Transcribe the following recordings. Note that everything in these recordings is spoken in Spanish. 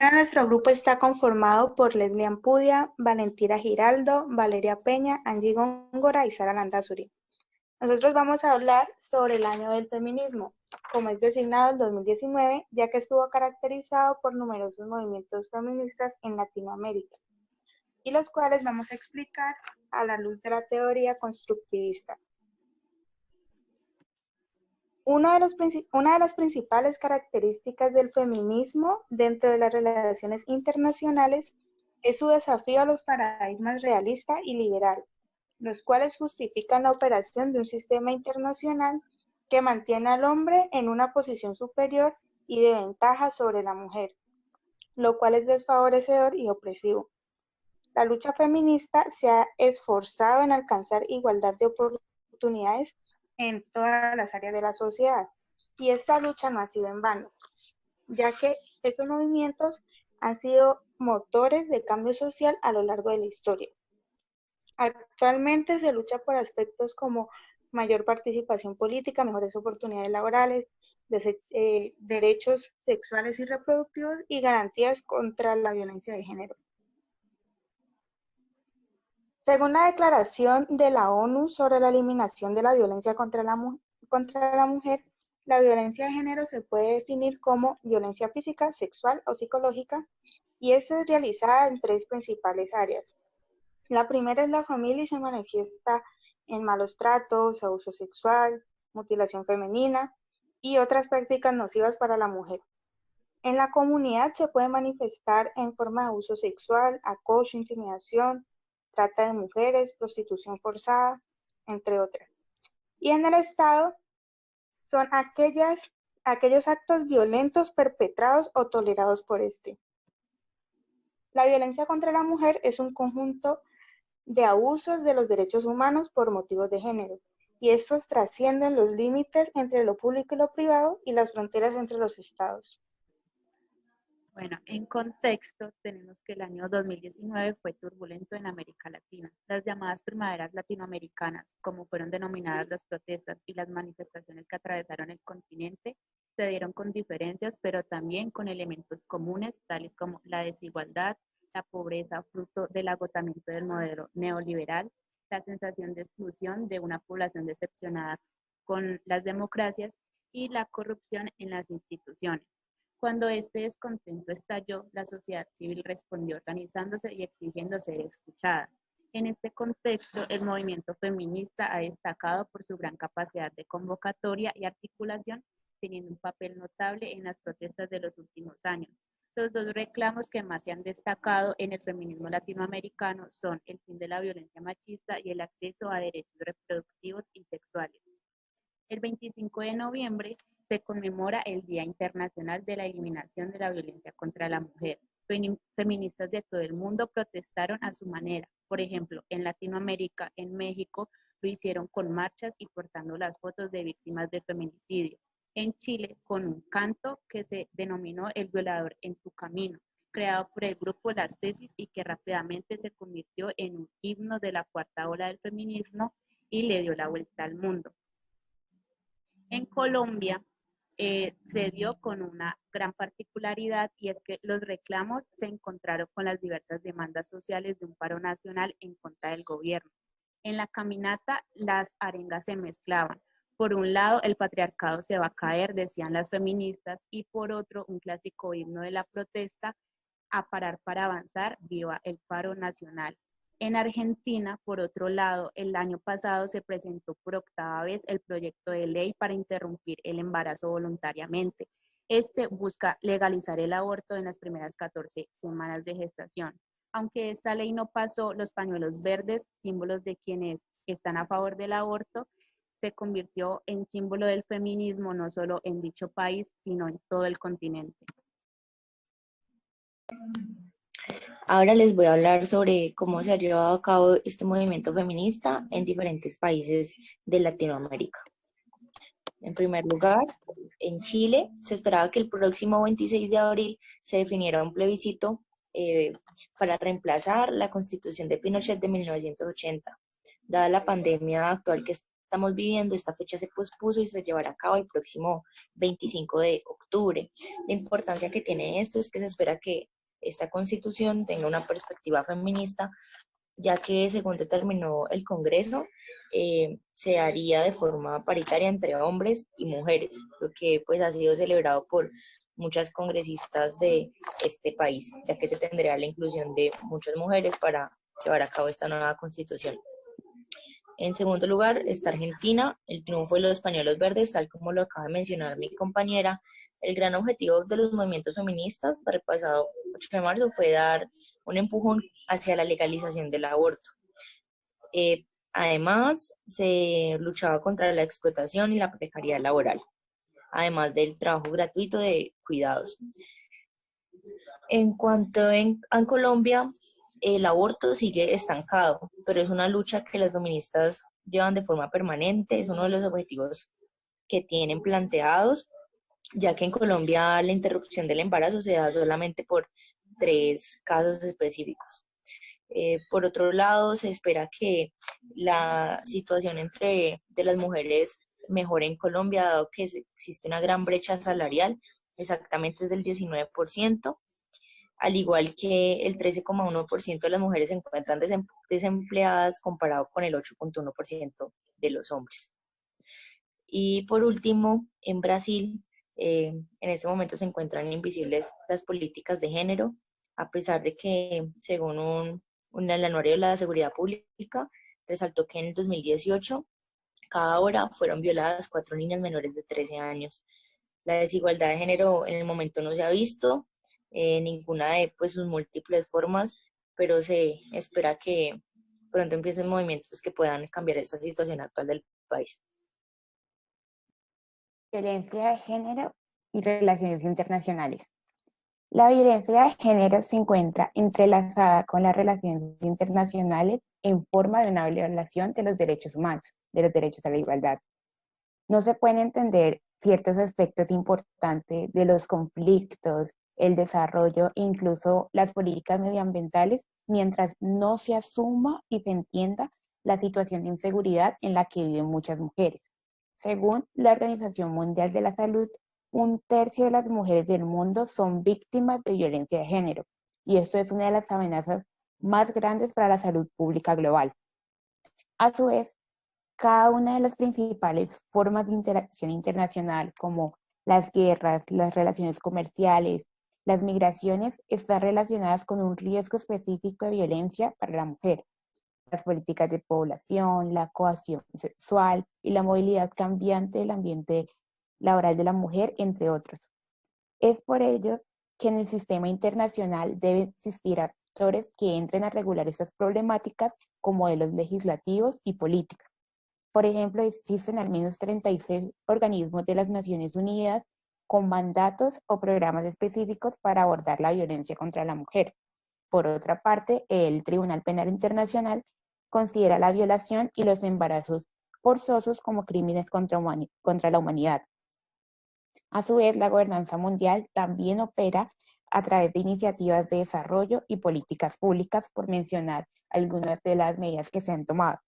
Bueno, nuestro grupo está conformado por Leslie Ampudia, Valentina Giraldo, Valeria Peña, Angie Góngora y Sara Landazuri. Nosotros vamos a hablar sobre el año del feminismo, como es designado el 2019, ya que estuvo caracterizado por numerosos movimientos feministas en Latinoamérica, y los cuales vamos a explicar a la luz de la teoría constructivista. Una de las principales características del feminismo dentro de las relaciones internacionales es su desafío a los paradigmas realista y liberal, los cuales justifican la operación de un sistema internacional que mantiene al hombre en una posición superior y de ventaja sobre la mujer, lo cual es desfavorecedor y opresivo. La lucha feminista se ha esforzado en alcanzar igualdad de oportunidades en todas las áreas de la sociedad, y esta lucha no ha sido en vano, ya que esos movimientos han sido motores de cambio social a lo largo de la historia. Actualmente se lucha por aspectos como mayor participación política, mejores oportunidades laborales, derechos sexuales y reproductivos y garantías contra la violencia de género. Según la Declaración de la ONU sobre la eliminación de la violencia contra la mujer, la violencia de género se puede definir como violencia física, sexual o psicológica, y esta es realizada en tres principales áreas. La primera es la familia y se manifiesta en malos tratos, abuso sexual, mutilación femenina y otras prácticas nocivas para la mujer. En la comunidad se puede manifestar en forma de abuso sexual, acoso, intimidación, trata de mujeres, prostitución forzada, entre otras. Y en el Estado son aquellos actos violentos perpetrados o tolerados por este. La violencia contra la mujer es un conjunto de abusos de los derechos humanos por motivos de género, y estos trascienden los límites entre lo público y lo privado y las fronteras entre los estados. Bueno, en contexto, tenemos que el año 2019 fue turbulento en América Latina. Las llamadas primaveras latinoamericanas, como fueron denominadas las protestas y las manifestaciones que atravesaron el continente, se dieron con diferencias, pero también con elementos comunes, tales como la desigualdad, la pobreza fruto del agotamiento del modelo neoliberal, la sensación de exclusión de una población decepcionada con las democracias y la corrupción en las instituciones. Cuando este descontento estalló, la sociedad civil respondió organizándose y exigiendo ser escuchada. En este contexto, el movimiento feminista ha destacado por su gran capacidad de convocatoria y articulación, teniendo un papel notable en las protestas de los últimos años. Los dos reclamos que más se han destacado en el feminismo latinoamericano son el fin de la violencia machista y el acceso a derechos reproductivos y sexuales. El 25 de noviembre se conmemora el Día Internacional de la Eliminación de la Violencia contra la Mujer. Feministas de todo el mundo protestaron a su manera. Por ejemplo, en Latinoamérica, en México, lo hicieron con marchas y portando las fotos de víctimas de feminicidio. En Chile, con un canto que se denominó El violador en tu camino, creado por el grupo Las Tesis y que rápidamente se convirtió en un himno de la cuarta ola del feminismo y le dio la vuelta al mundo. En Colombia se dio con una gran particularidad y es que los reclamos se encontraron con las diversas demandas sociales de un paro nacional en contra del gobierno. En la caminata las arengas se mezclaban. Por un lado, el patriarcado se va a caer, decían las feministas, y por otro, un clásico himno de la protesta, a parar para avanzar, viva el paro nacional. En Argentina, por otro lado, el año pasado se presentó por octava vez el proyecto de ley para interrumpir el embarazo voluntariamente. Este busca legalizar el aborto en las primeras 14 semanas de gestación. Aunque esta ley no pasó, los pañuelos verdes, símbolos de quienes están a favor del aborto, se convirtió en símbolo del feminismo no solo en dicho país, sino en todo el continente. Ahora les voy a hablar sobre cómo se ha llevado a cabo este movimiento feminista en diferentes países de Latinoamérica. En primer lugar, en Chile se esperaba que el próximo 26 de abril se definiera un plebiscito para reemplazar la Constitución de Pinochet de 1980. Dada la pandemia actual que estamos viviendo, esta fecha se pospuso y se llevará a cabo el próximo 25 de octubre. La importancia que tiene esto es que se espera que esta constitución tenga una perspectiva feminista, ya que según determinó el Congreso, se haría de forma paritaria entre hombres y mujeres, lo que pues ha sido celebrado por muchas congresistas de este país, ya que se tendría la inclusión de muchas mujeres para llevar a cabo esta nueva constitución. En segundo lugar está Argentina, el triunfo de los pañuelos verdes, tal como lo acaba de mencionar mi compañera. El gran objetivo de los movimientos feministas para el pasado 8 de marzo fue dar un empujón hacia la legalización del aborto. Además, se luchaba contra la explotación y la precariedad laboral, además del trabajo gratuito de cuidados. En cuanto en Colombia, el aborto sigue estancado, pero es una lucha que las feministas llevan de forma permanente, es uno de los objetivos que tienen planteados, ya que en Colombia la interrupción del embarazo se da solamente por 3 casos específicos. Por otro lado, se espera que la situación de las mujeres mejore en Colombia, dado que existe una gran brecha salarial, exactamente es del 19%, al igual que el 13,1% de las mujeres se encuentran desempleadas comparado con el 8,1% de los hombres. Y por último, en Brasil, en este momento se encuentran invisibles las políticas de género, a pesar de que, según el anuario de la seguridad pública, resaltó que en el 2018 cada hora fueron violadas 4 niñas menores de 13 años. La desigualdad de género en el momento no se ha visto, ninguna de pues, sus múltiples formas, pero se espera que pronto empiecen movimientos que puedan cambiar esta situación actual del país. Violencia de género y relaciones internacionales. La violencia de género se encuentra entrelazada con las relaciones internacionales en forma de una violación de los derechos humanos, de los derechos a la igualdad. No se pueden entender ciertos aspectos importantes de los conflictos, el desarrollo e incluso las políticas medioambientales mientras no se asuma y se entienda la situación de inseguridad en la que viven muchas mujeres. Según la Organización Mundial de la Salud, 1/3 de las mujeres del mundo son víctimas de violencia de género, y esto es una de las amenazas más grandes para la salud pública global. A su vez, cada una de las principales formas de interacción internacional, como las guerras, las relaciones comerciales, las migraciones, están relacionadas con un riesgo específico de violencia para la mujer. Las políticas de población, la coacción sexual y la movilidad cambiante del ambiente laboral de la mujer, entre otros. Es por ello que en el sistema internacional deben existir actores que entren a regular estas problemáticas con modelos legislativos y políticos. Por ejemplo, existen al menos 36 organismos de las Naciones Unidas con mandatos o programas específicos para abordar la violencia contra la mujer. Por otra parte, el Tribunal Penal Internacional considera la violación y los embarazos forzosos como crímenes contra la humanidad. A su vez, la gobernanza mundial también opera a través de iniciativas de desarrollo y políticas públicas, por mencionar algunas de las medidas que se han tomado.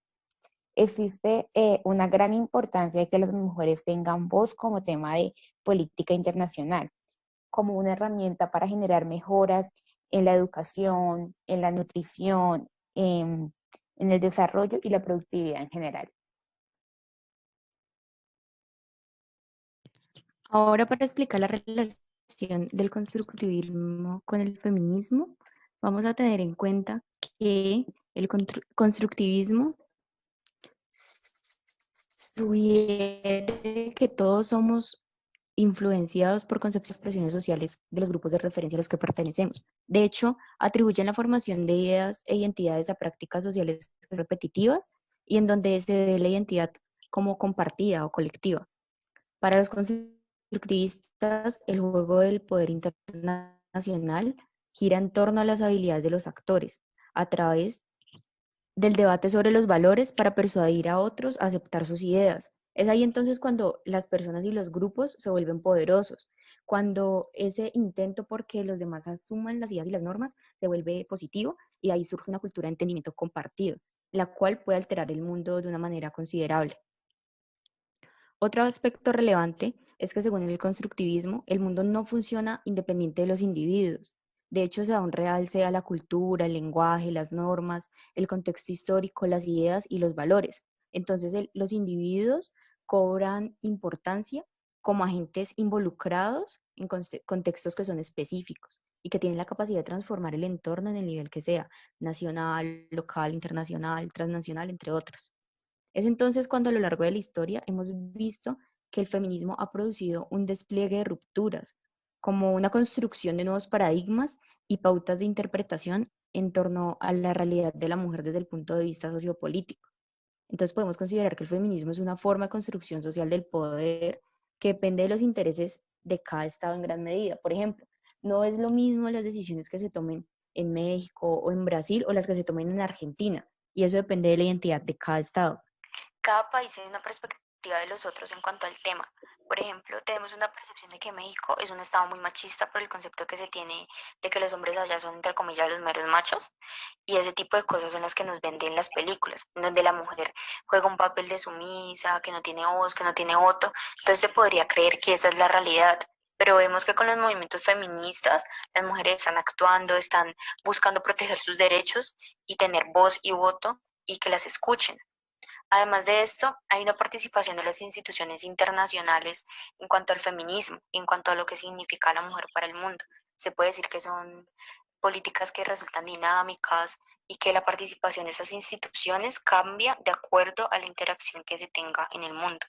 Existe una gran importancia de que las mujeres tengan voz como tema de política internacional, como una herramienta para generar mejoras en la educación, en la nutrición, en el desarrollo y la productividad en general. Ahora, para explicar la relación del constructivismo con el feminismo, vamos a tener en cuenta que el constructivismo sugiere que todos somos influenciados por conceptos y expresiones sociales de los grupos de referencia a los que pertenecemos. De hecho, atribuyen la formación de ideas e identidades a prácticas sociales repetitivas y en donde se ve la identidad como compartida o colectiva. Para los constructivistas, el juego del poder internacional gira en torno a las habilidades de los actores, a través del debate sobre los valores para persuadir a otros a aceptar sus ideas. Es ahí entonces cuando las personas y los grupos se vuelven poderosos, cuando ese intento por que los demás asuman las ideas y las normas se vuelve positivo y ahí surge una cultura de entendimiento compartido, la cual puede alterar el mundo de una manera considerable. Otro aspecto relevante es que según el constructivismo, el mundo no funciona independiente de los individuos. De hecho, se da un realce a la cultura, el lenguaje, las normas, el contexto histórico, las ideas y los valores. Entonces, los individuos cobran importancia como agentes involucrados en contextos que son específicos y que tienen la capacidad de transformar el entorno en el nivel que sea, nacional, local, internacional, transnacional, entre otros. Es entonces cuando a lo largo de la historia hemos visto que el feminismo ha producido un despliegue de rupturas, como una construcción de nuevos paradigmas y pautas de interpretación en torno a la realidad de la mujer desde el punto de vista sociopolítico. Entonces podemos considerar que el feminismo es una forma de construcción social del poder que depende de los intereses de cada estado en gran medida. Por ejemplo, no es lo mismo las decisiones que se tomen en México o en Brasil o las que se tomen en Argentina, y eso depende de la identidad de cada estado. Cada país tiene una perspectiva de los otros en cuanto al tema. Por ejemplo, tenemos una percepción de que México es un estado muy machista por el concepto que se tiene de que los hombres allá son, entre comillas, los meros machos, y ese tipo de cosas son las que nos venden las películas, donde la mujer juega un papel de sumisa, que no tiene voz, que no tiene voto. Entonces se podría creer que esa es la realidad, pero vemos que con los movimientos feministas las mujeres están actuando, están buscando proteger sus derechos y tener voz y voto y que las escuchen. Además de esto, hay una participación de las instituciones internacionales en cuanto al feminismo, en cuanto a lo que significa la mujer para el mundo. Se puede decir que son políticas que resultan dinámicas y que la participación de esas instituciones cambia de acuerdo a la interacción que se tenga en el mundo.